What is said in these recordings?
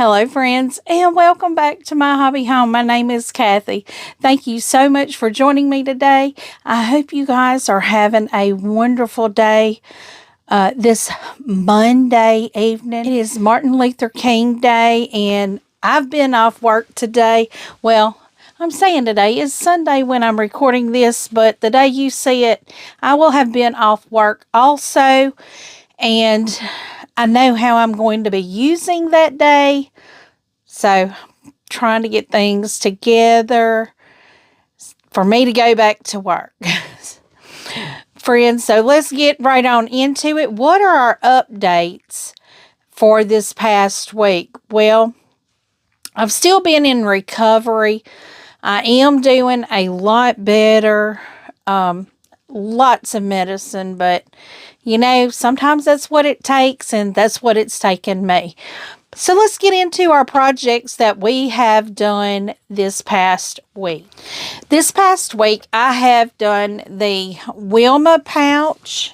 Hello friends, and welcome back to My Hobby Home. My name is Cathy. Thank you so much for joining me today. I hope you guys are having a wonderful day this Monday evening. It is Martin Luther King Day, and I've been off work today. Well, I'm saying today is Sunday when I'm recording this, but the day you see it, I will have been off work also, and I know how I'm going to be using that day. So, trying to get things together for me to go back to work. Friends, so let's get right on into it. What are our updates for this past week? Well, I've still been in recovery. I am doing a lot better. Lots of medicine, but you know, sometimes that's what it takes, and that's what it's taken me. So let's get into our projects that we have done this past week. This past week, I have done the Wilma pouch.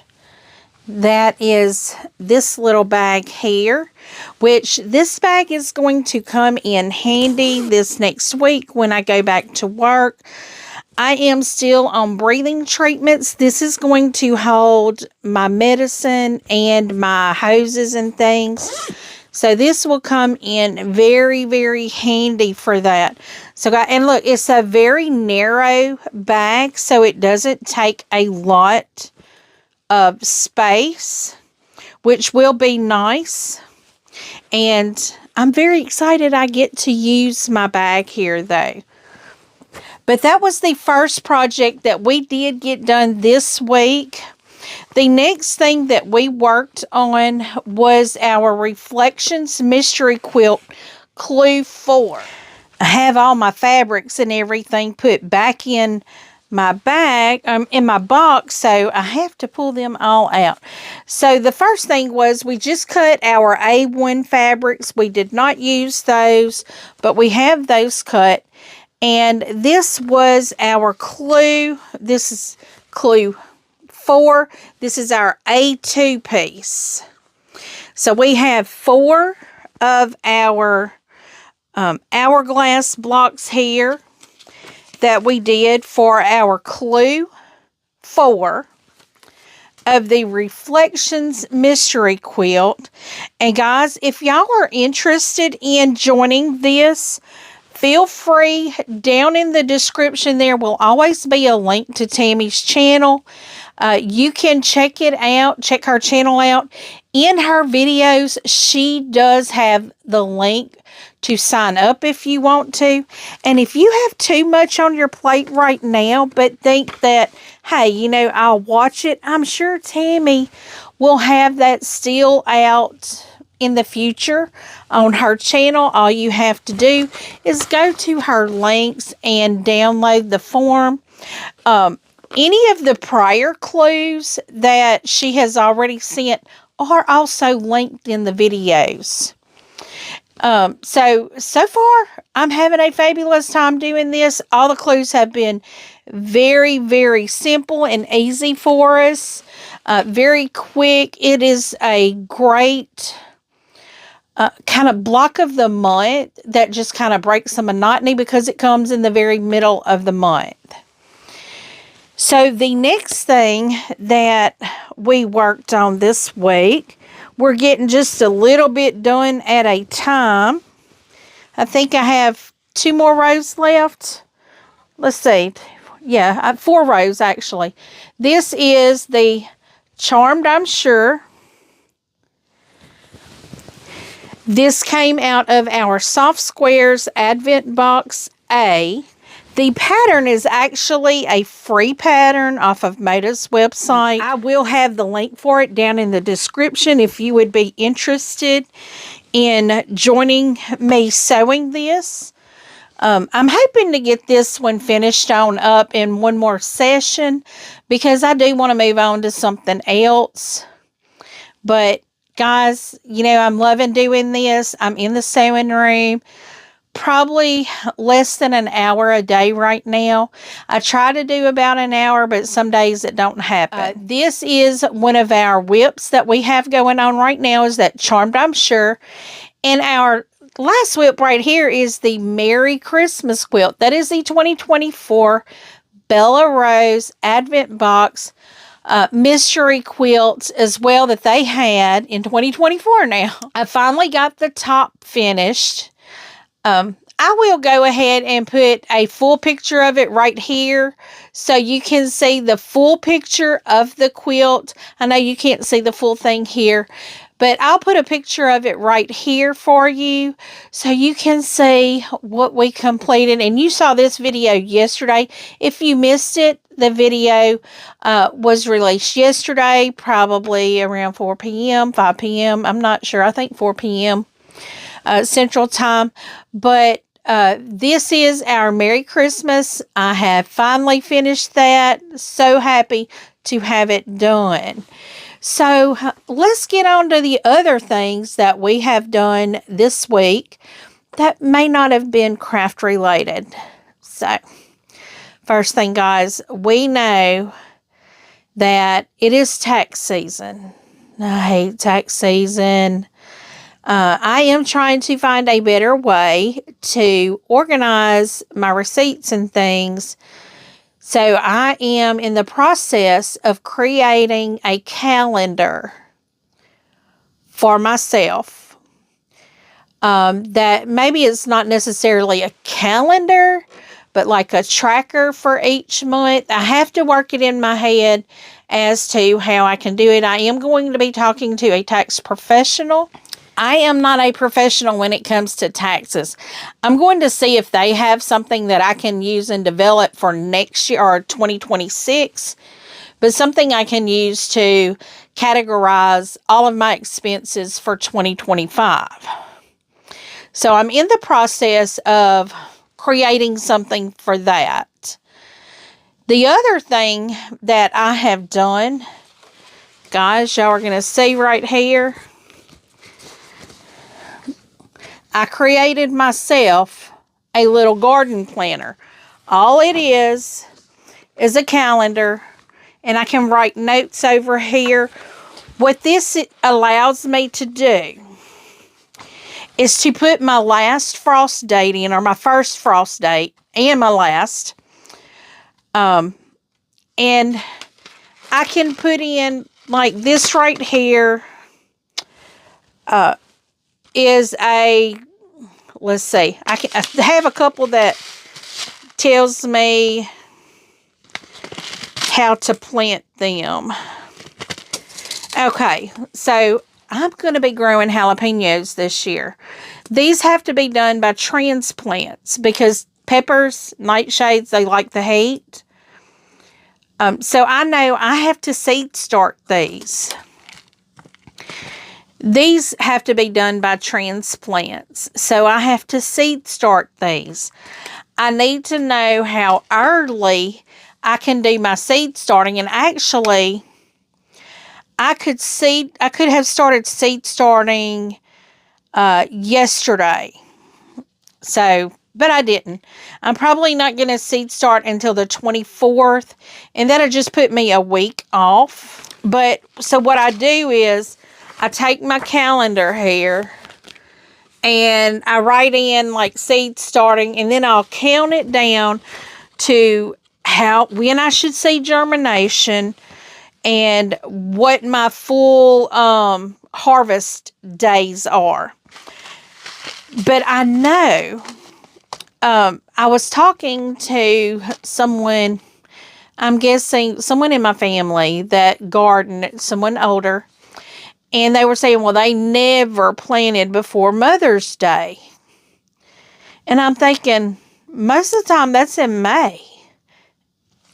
That is this little bag here, which this bag is going to come in handy this next week when I go back to work. I am still on breathing treatments. This is going to hold my medicine and my hoses and things. So this will come in very, very handy for that. So, and look, it's a very narrow bag, so it doesn't take a lot of space, which will be nice. And I'm very excited I get to use my bag here, though. But that was the first project that we did get done this week. The next thing that we worked on was our Reflections Mystery Quilt Clue 4. I have all my fabrics and everything put back in my bag, in my box, so I have to pull them all out. So the first thing was we just cut our A1 fabrics. We did not use those, but we have those cut. And this was our clue. This is clue 4. This is our A2 piece. So we have 4 of our hourglass blocks here that we did for our clue 4 of the Reflections Mystery Quilt. And guys, if y'all are interested in joining this, feel free. Down in the description there will always be a link to Tammy's channel. You can check it out, check her channel out. In her videos, she does have the link to sign up if you want to. And if you have too much on your plate right now, but think that, hey, you know, I'll watch it, I'm sure Tammy will have that still out in the future on her channel. All you have to do is go to her links and download the form. Any of the prior clues that she has already sent are also linked in the videos. So far, I'm having a fabulous time doing this. All the clues have been very, very simple and easy for us. Very quick. It is a great kind of block of the month that just kind of breaks the monotony because it comes in the very middle of the month. So the next thing that we worked on this week, we're getting just a little bit done at a time. I think I have 2 more rows left. Let's see. Yeah, 4 rows actually. This is the Charmed, I'm Sure. This came out of our Soft Squares Advent Box A. The pattern is actually a free pattern off of Moda's website. I will have the link for it down in the description if you would be interested in joining me sewing this. I'm hoping to get this one finished on up in one more session because I do want to move on to something else. But guys, you know, I'm loving doing this. I'm in the sewing room. Probably less than an hour a day right now. I try to do about an hour, but some days it don't happen. This is one of our whips that we have going on right now, is that Charmed, I'm Sure. And our last quilt right here is the Merry Christmas quilt. That is the 2024 Bella Rose Advent Box mystery quilts as well that they had in 2024 now. I finally got the top finished. I will go ahead and put a full picture of it right here so you can see the full picture of the quilt. I know you can't see the full thing here, but I'll put a picture of it right here for you so you can see what we completed. And you saw this video yesterday. If you missed it, the video was released yesterday, probably around 4 p.m., 5 p.m. I'm not sure. I think 4 p.m. Central Time. But this is our Merry Christmas. I have finally finished that. So happy to have it done. So let's get on to the other things that we have done this week that may not have been craft related. So first thing, guys, we know that it is tax season. I hate tax season. I am trying to find a better way to organize my receipts and things. So I am in the process of creating a calendar for myself. That maybe it's not necessarily a calendar, but like a tracker for each month. I have to work it in my head as to how I can do it. I am going to be talking to a tax professional. I am not a professional when it comes to taxes. I'm going to see if they have something that I can use and develop for next year or 2026, but something I can use to categorize all of my expenses for 2025. So I'm in the process of creating something for that. The other thing that I have done, guys, y'all are going to see right here, I created myself a little garden planner. All it is a calendar, and I can write notes over here. What this allows me to do is to put my last frost date in, or my first frost date, and my last. And I can put in, like this right here, is a, let's see, I have a couple that tells me how to plant them. Okay, so I'm going to be growing jalapenos this year. These have to be done by transplants because peppers, nightshades, they like the heat. So I know I have to seed start these. These have to be done by transplants, so I have to seed start these. I need to know how early I can do my seed starting, and actually, I could have started seed starting yesterday. So, but I didn't. I'm probably not going to seed start until the 24th, and that'll just put me a week off. But so what I do is I take my calendar here and I write in like seed starting, and then I'll count it down to when I should see germination and what my full harvest days are. But I know I was talking to someone, I'm guessing someone in my family that garden, someone older. And they were saying, well, they never planted before Mother's Day. And I'm thinking, most of the time that's in May.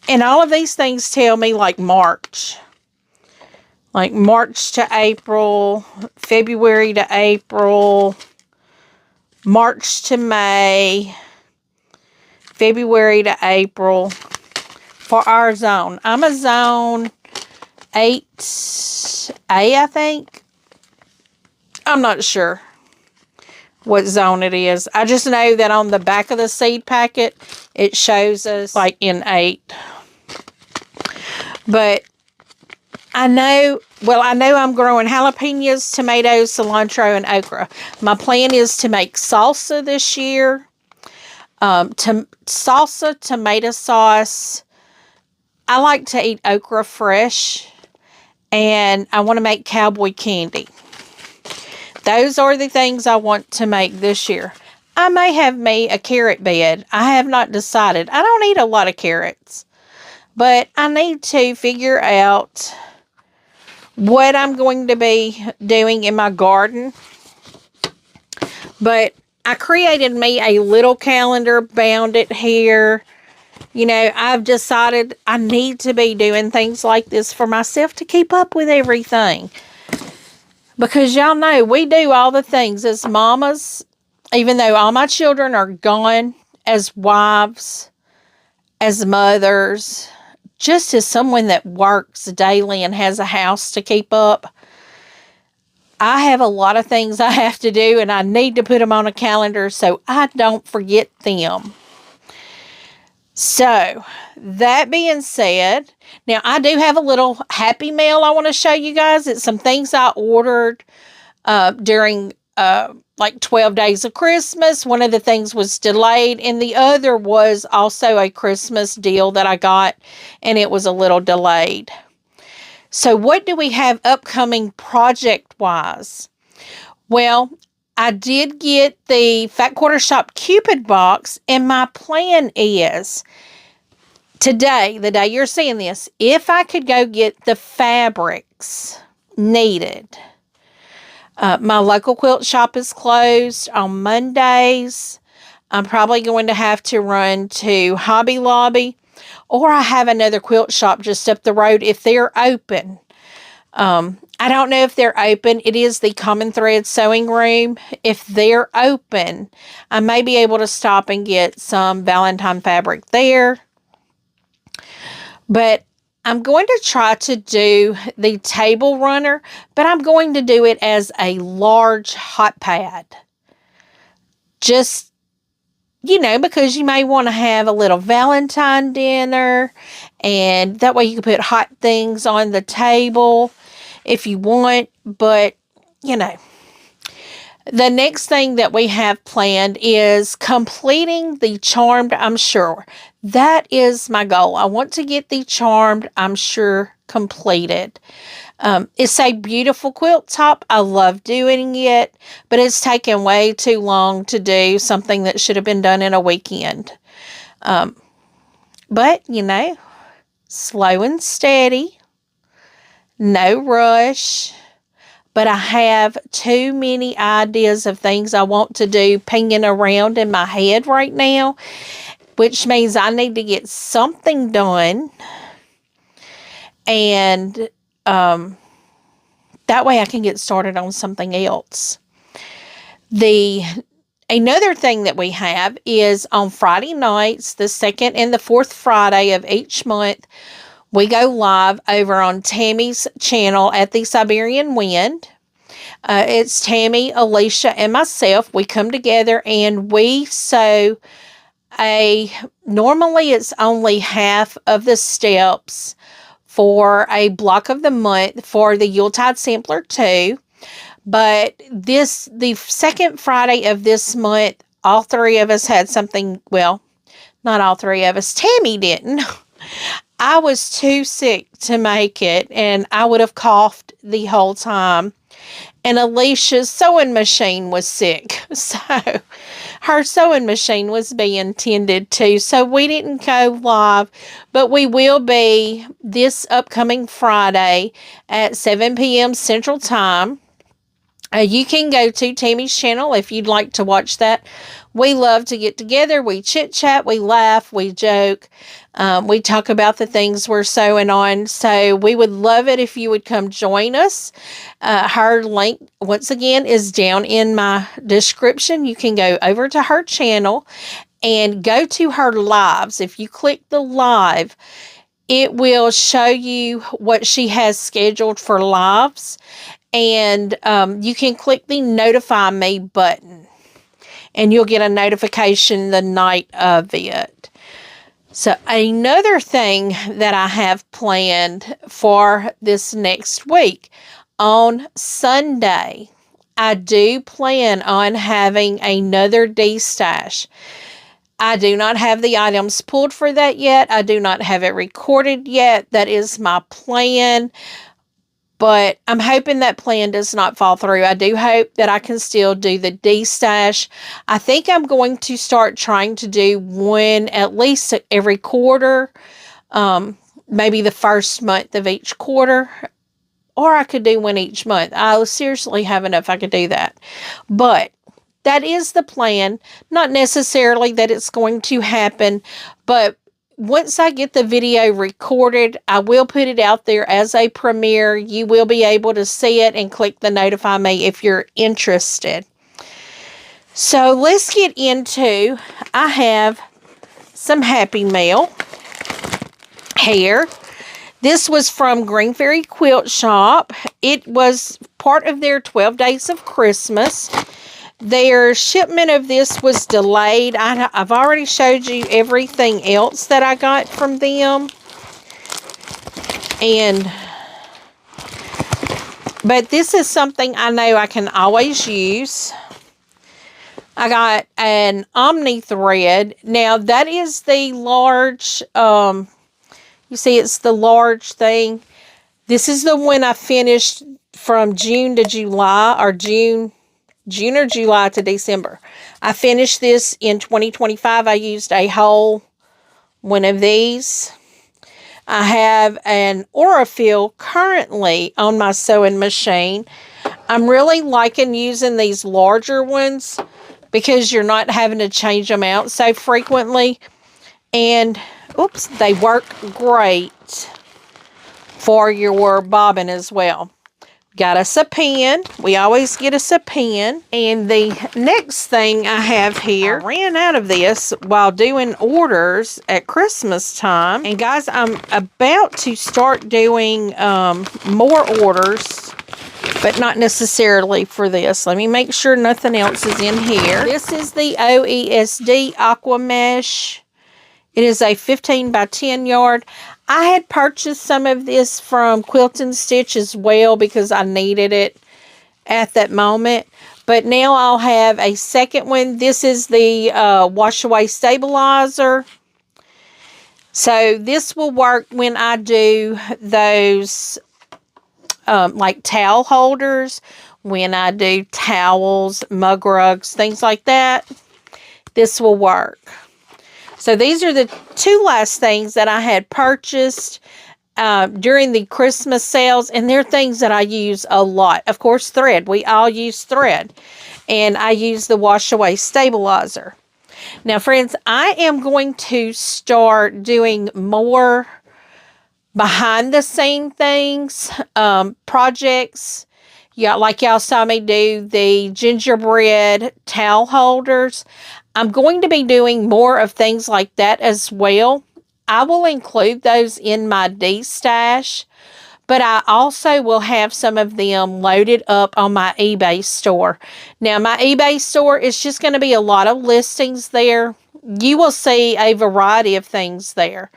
And all of these things tell me like March. Like March to April, February to April, March to May, February to April for our zone. I'm a zone 8A, I think. I'm not sure what zone it is. I just know that on the back of the seed packet, it shows us like in 8. But I know I'm growing jalapenos, tomatoes, cilantro, and okra. My plan is to make salsa this year. Salsa, tomato sauce. I like to eat okra fresh. And I want to make cowboy candy. Those are the things I want to make this year. I may have me a carrot bed. I have not decided. I don't eat a lot of carrots. But I need to figure out what I'm going to be doing in my garden. But I created me a little calendar, bound it here. You know, I've decided I need to be doing things like this for myself to keep up with everything. Because y'all know, we do all the things as mamas, even though all my children are gone, as wives, as mothers, just as someone that works daily and has a house to keep up. I have a lot of things I have to do, and I need to put them on a calendar so I don't forget them. So, that being said, now I do have a little happy mail I want to show you guys. It's some things I ordered during like 12 days of Christmas. One of the things was delayed, and the other was also a Christmas deal that I got, and it was a little delayed. So what do we have upcoming project-wise? Well, I did get the Fat Quarter Shop Cupid box, and my plan is today, the day you're seeing this, if I could go get the fabrics needed. My local quilt shop is closed on Mondays. I'm probably going to have to run to Hobby Lobby, or I have another quilt shop just up the road if they're open. I don't know if they're open. It is the Common Thread Sewing Room. If they're open, I may be able to stop and get some Valentine fabric there. But I'm going to try to do the table runner, but I'm going to do it as a large hot pad. Just, you know, because you may want to have a little Valentine dinner, and that way you can put hot things on the table if you want. But, you know, the next thing that we have planned is completing the Charmed I'm Sure. That is my goal. I want to get the Charmed I'm Sure completed. It's a beautiful quilt top. I love doing it, but it's taken way too long to do something that should have been done in a weekend. But, you know, slow and steady, no rush. But I have too many ideas of things I want to do pinging around in my head right now, which means I need to get something done. And that way I can get started on something else. Another thing that we have is on Friday nights, the second and the fourth Friday of each month, we go live over on Tammy's channel at the Siberian Wind. It's Tammy, Alicia, and myself. We come together and we sew normally it's only half of the steps for a block of the month for the Yuletide Sampler 2. But the second Friday of this month, all three of us had something, well, not all three of us. Tammy didn't. I was too sick to make it, and I would have coughed the whole time. And Alicia's sewing machine was sick, so her sewing machine was being tended to, so we didn't go live, but we will be this upcoming Friday at 7 p.m. Central Time. You can go to Tammy's channel if you'd like to watch that. We love to get together. We chit-chat, we laugh, we joke. We talk about the things we're sewing on. So we would love it if you would come join us. Her link, once again, is down in my description. You can go over to her channel and go to her lives. If you click the live, it will show you what she has scheduled for lives. And you can click the notify me button, and you'll get a notification the night of it. So another thing that I have planned for this next week, on Sunday, I do plan on having another D-stash. I do not have the items pulled for that yet. I do not have it recorded yet. That is my plan. But I'm hoping that plan does not fall through. I do hope that I can still do the D-stash. I think I'm going to start trying to do one at least every quarter. Maybe the first month of each quarter. Or I could do one each month. I seriously have enough I could do that. But that is the plan. Not necessarily that it's going to happen. But once I get the video recorded, I will put it out there as a premiere. You will be able to see it and click the notify me if you're interested. So let's get into, I have some Happy Mail here. This was from Green Fairy Quilt Shop. It was part of their 12 Days of Christmas. Their shipment of this was delayed. I've already showed you everything else that I got from them. But this is something I know I can always use. I got an Omni thread. Now, that is the large, you see it's the large thing. This is the one I finished from June to July, or June or July to December. I finished this in 2025. I used a whole one of these. I have an Aurifil currently on my sewing machine. I'm really liking using these larger ones because you're not having to change them out so frequently. And, oops, they work great for your bobbin as well. Got us a pen. We always get us a pen. And the next thing I have here, I ran out of this while doing orders at Christmas time. And guys, I'm about to start doing more orders, but not necessarily for this. Let me make sure nothing else is in here. This is the OESD Aqua Mesh. It is a 15 by 10 yard. I had purchased some of this from Quilt and Stitch as well because I needed it at that moment. But now I'll have a second one. This is the wash away stabilizer. So this will work when I do those like towel holders, when I do towels, mug rugs, things like that. This will work. So these are the two last things that I had purchased during the Christmas sales. And they're things that I use a lot. Of course, thread. We all use thread. And I use the wash away stabilizer. Now, friends, I am going to start doing more behind the scene things, projects. Yeah, like y'all saw me do the gingerbread towel holders. I'm going to be doing more of things like that as well. I will include those in my D-stash, but I also will have some of them loaded up on my eBay store. Now, my eBay store is just going to be a lot of listings there. You will see a variety of things there.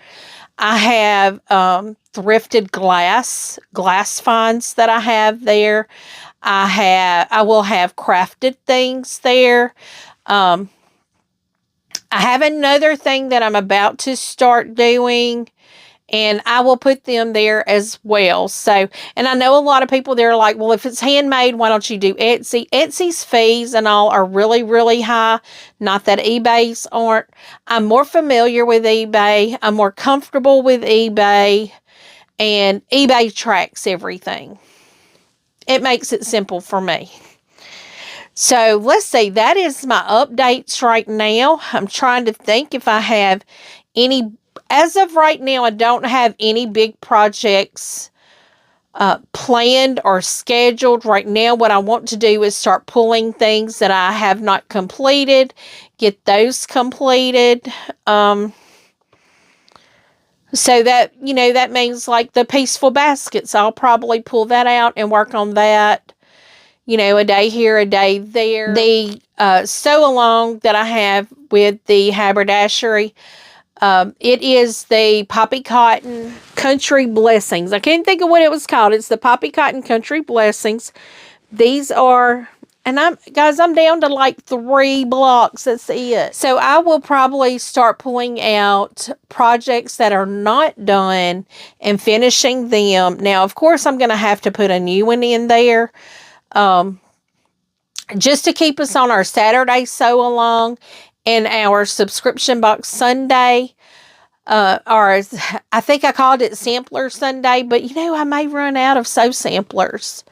I have thrifted glass finds that I have there. I will have crafted things there. I have another thing that I'm about to start doing, and I will put them there as well. So, and I know a lot of people, they're like, well, if it's handmade, why don't you do Etsy? Etsy's fees and all are really, really high. Not that eBay's aren't. I'm more familiar with eBay. I'm more comfortable with eBay, and eBay tracks everything. It makes it simple for me. So let's see, that is my updates right now. I'm trying to think if I have any, as of right now, I don't have any big projects planned or scheduled right now. What I want to do is start pulling things that I have not completed, get those completed. So that, you know, that means like the Peaceful Baskets, I'll probably pull that out and work on that. You know, a day here, a day there. The sew along that I have with the haberdashery, It is the Poppy Cotton Country Blessings. I can't think of what it was called. It's the Poppy Cotton Country Blessings. These are, and I'm down to like 3 blocks. That's it. So I will probably start pulling out projects that are not done and finishing them. Now, of course, I'm going to have to put a new one in there. Just to keep us on our Saturday sew along and our subscription box Sunday, or I think I called it Sampler Sunday, but I may run out of sew samplers.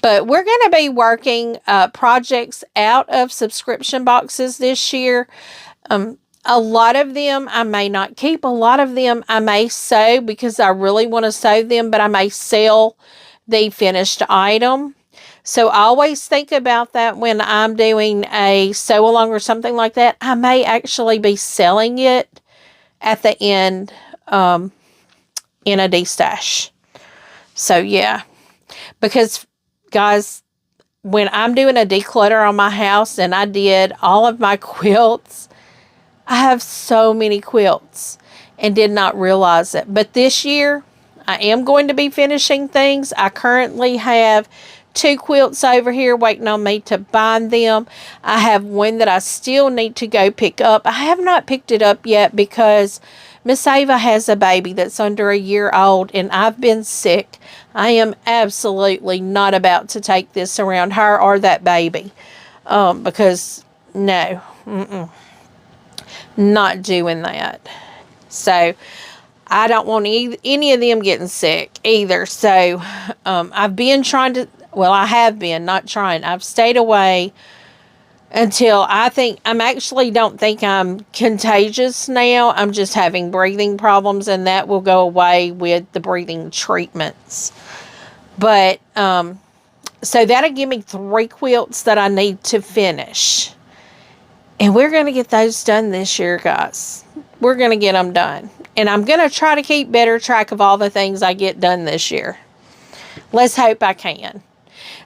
But we're going to be working projects out of subscription boxes this year. A lot of them I may not keep. A lot of them I may sew because I really want to sew them, but I may sell the finished item. So I always think about that when I'm doing a sew along or something like that. I may actually be selling it at the end in a de-stash. So yeah, because guys, when I'm doing a declutter on my house and I did all of my quilts, I have so many quilts and did not realize it. But this year, I am going to be finishing things. I currently have 2 quilts over here waiting on me to bind them. I have one that I still need to go pick up. I have not picked it up yet because Miss Ava has a baby that's under a year old and I've been sick. I am absolutely not about to take this around her or that baby because no, not doing that. So I don't want any of them getting sick either. So I've been trying to, I have been, not trying. I've stayed away until don't think I'm contagious now. I'm just having breathing problems and that will go away with the breathing treatments. But, so that'll give me 3 quilts that I need to finish. And we're going to get those done this year, guys. We're going to get them done. And I'm going to try to keep better track of all the things I get done this year. Let's hope I can.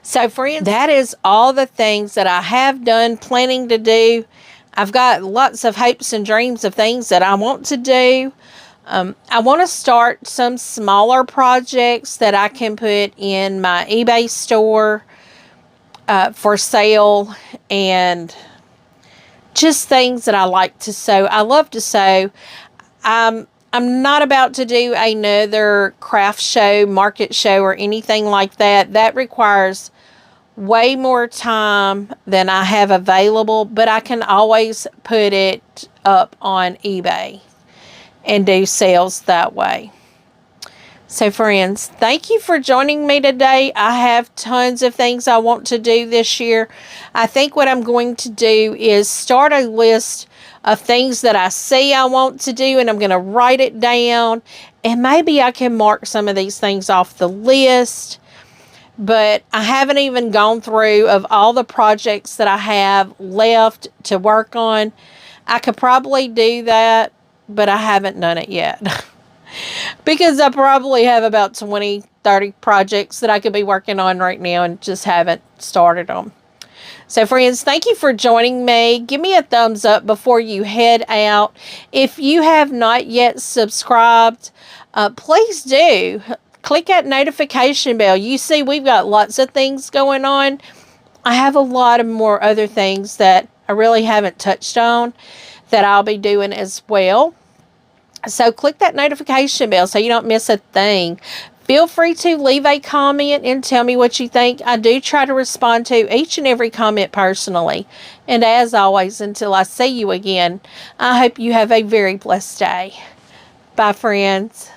So, friends, that is all the things that I have done, planning to do. I've got lots of hopes and dreams of things that I want to do. I want to start some smaller projects that I can put in my eBay store for sale, and just things that I like to sew. I love to sew. I'm not about to do another craft show, market show, or anything like that. That requires way more time than I have available, but I can always put it up on eBay and do sales that way. So friends, thank you for joining me today. I have tons of things I want to do this year. I think what I'm going to do is start a list of things that I see I want to do, and I'm going to write it down, and maybe I can mark some of these things off the list. But I haven't even gone through of all the projects that I have left to work on. I could probably do that, but I haven't done it yet. Because I probably have about 20, 30 projects that I could be working on right now and just haven't started them. So friends, thank you for joining me. Give me a thumbs up before you head out. If you have not yet subscribed, please do. Click that notification bell. You see, we've got lots of things going on. I have a lot of more other things that I really haven't touched on that I'll be doing as well. So click that notification bell so you don't miss a thing. Feel free to leave a comment and tell me what you think. I do try to respond to each and every comment personally. And as always, until I see you again, I hope you have a very blessed day. Bye, friends.